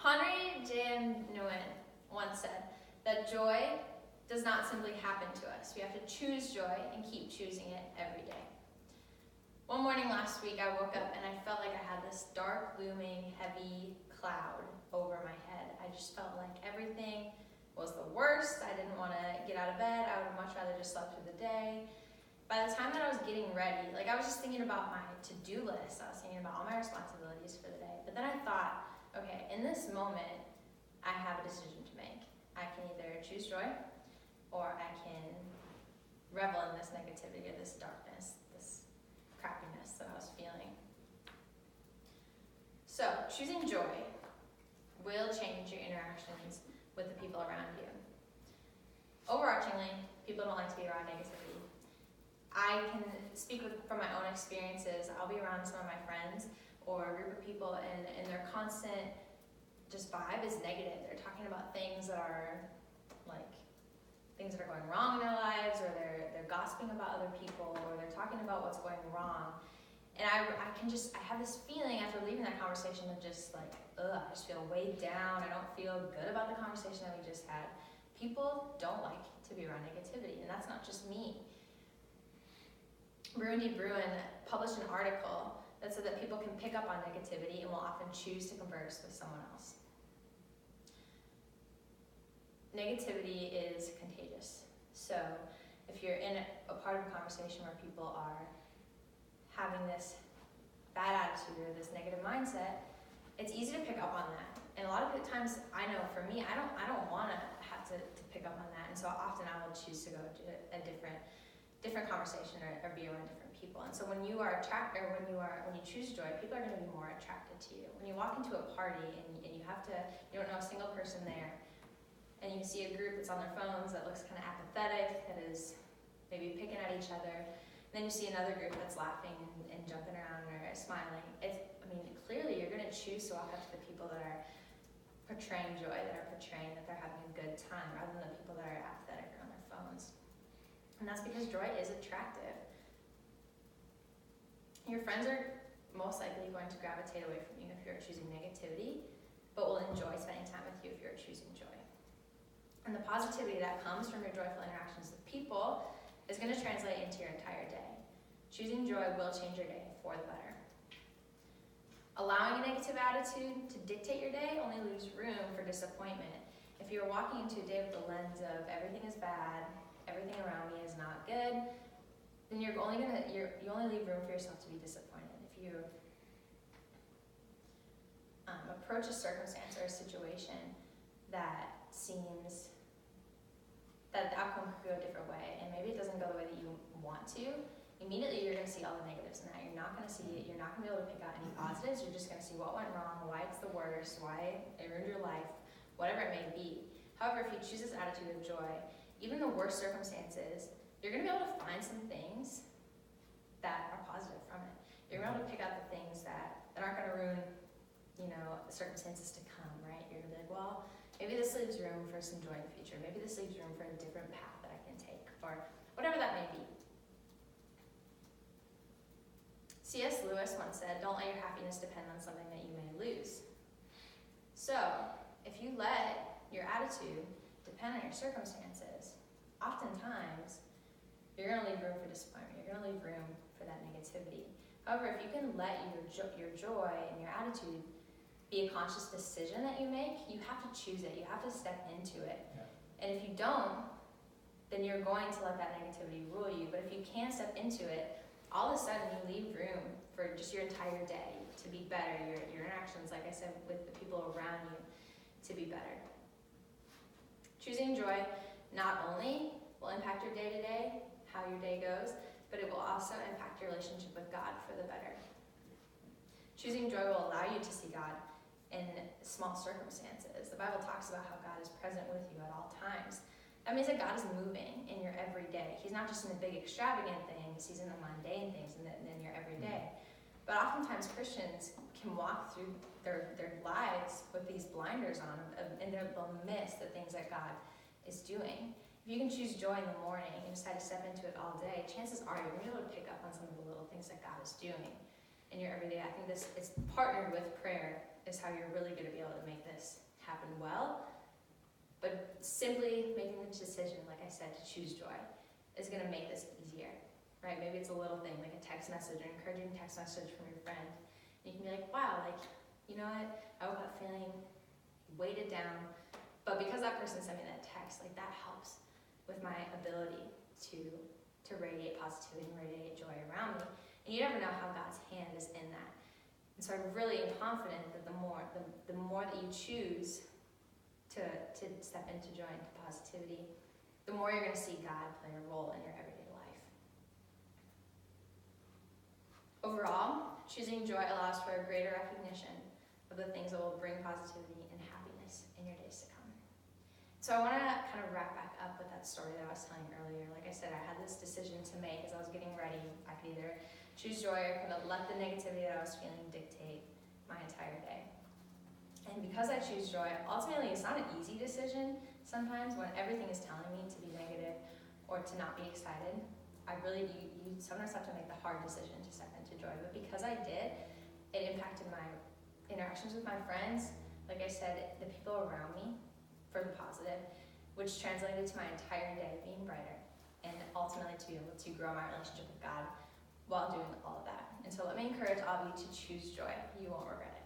Henri Jan Nguyen once said that joy does not simply happen to us. We have to choose joy and keep choosing it every day. One morning last week, I woke up and I felt like I had this dark, looming, heavy cloud over my head. I just felt like everything was the worst. I didn't want to get out of bed. I would much rather just slept through the day. By the time that I was getting ready, I was just thinking about my to-do list. I was thinking about all my responsibilities for the day. But then I thought, okay, in this moment, I have a decision to make. I can either choose joy, or I can revel in this negativity or this darkness, this crappiness that I was feeling. So, choosing joy will change your interactions with the people around you. Overarchingly, people don't like to be around negativity. I can speak from my own experiences. I'll be around some of my friends or a group of people, and their constant just vibe is negative. They're talking about things that are going wrong in their lives, or they're gossiping about other people, or they're talking about what's going wrong. And I have this feeling after leaving that conversation of just I just feel weighed down. I don't feel good about the conversation that we just had. People don't like to be around negativity, and that's not just me. Bruin published an article that said that people can pick up on negativity and will often choose to converse with someone else. Negativity is contagious. So if you're in a part of a conversation where people are having this bad attitude or this negative mindset, it's easy to pick up on that. And a lot of times, I know for me, I don't want to have to pick up on that. And so often I will choose to go to a different conversation or be around different people. And so when you are attracted, or when you choose joy, people are going to be more attracted to you. When you walk into a party and you don't know a single person there, and you see a group that's on their phones that looks kind of apathetic, that is maybe picking at each other, and then you see another group that's laughing and jumping around or smiling. Clearly you're going to choose to walk up to the people that are portraying joy, that are portraying that they're having a good time, rather than the people that are apathetic or on their phones. And that's because joy is attractive. Your friends are most likely going to gravitate away from you if you're choosing negativity, but will enjoy spending time with you if you're choosing joy. And the positivity that comes from your joyful interactions with people is going to translate into your entire day. Choosing joy will change your day for the better. Allowing a negative attitude to dictate your day only leaves room for disappointment. If you're walking into a day with the lens of everything is bad, everything around me is not good, then you only leave room for yourself to be disappointed. If you approach a circumstance or a situation that seems that the outcome could go a different way, and maybe it doesn't go the way that you want to, immediately you're going to see all the negatives in that. You're not going to be able to pick out any positives. You're just going to see what went wrong, why it's the worst, why it ruined your life, whatever it may be. However, if you choose this attitude of joy, even the worst circumstances, you're going to be able to find some things that are positive from it. You're going to be able to pick out the things that aren't going to ruin, the circumstances to come, right? You're going to be like, well, maybe this leaves room for some joy in the future. Maybe this leaves room for a different path that I can take, or whatever that may be. C.S. Lewis once said, "Don't let your happiness depend on something that you may lose." So, if you let your attitude depend on your circumstances, oftentimes you're going to leave room for disappointment. You're going to leave room for that negativity. However, if you can let your joy and your attitude be a conscious decision that you make, you have to choose it. You have to step into it. Yeah. And if you don't, then you're going to let that negativity rule you. But if you can step into it, all of a sudden you leave room for just your entire day to be better, your interactions, like I said, with the people around you to be better. Choosing joy not only will impact your day-to-day, how your day goes, but it will also impact your relationship with God for the better. Choosing joy will allow you to see God in small circumstances. The Bible talks about how God is present with you at all times. That means that God is moving in your everyday. He's not just in the big extravagant things, he's in the mundane things in your everyday. But oftentimes Christians can walk through their lives with these blinders on, and they'll miss the things that God is doing. If you can choose joy in the morning and decide to step into it all day, chances are you're going to be able to pick up on some of the little things that God is doing in your everyday. I think it's partnered with prayer is how you're really going to be able to make this simply making the decision, like I said, to choose joy is going to make this easier, right? Maybe it's a little thing, like a text message, an encouraging text message from your friend. And you can be like, wow, like, you know what? I woke up feeling weighted down, but because that person sent me that text, like that helps with my ability to radiate positivity and radiate joy around me. And you never know how God's hand is in that. And so I really am confident that the more that you choose to step into joy and to positivity, the more you're going to see God play a role in your everyday life. Overall, choosing joy allows for a greater recognition of the things that will bring positivity and happiness in your days to come. So I want to kind of wrap back up with that story that I was telling earlier. Like I said, I had this decision to make as I was getting ready. I could either choose joy or kind of let the negativity that I was feeling dictate my entire day. And because I choose joy, ultimately it's not an easy decision sometimes when everything is telling me to be negative or to not be excited. You sometimes have to make the hard decision to step into joy. But because I did, it impacted my interactions with my friends. Like I said, the people around me for the positive, which translated to my entire day being brighter and ultimately to be able to grow my relationship with God while doing all of that. And so let me encourage all of you to choose joy. You won't regret it.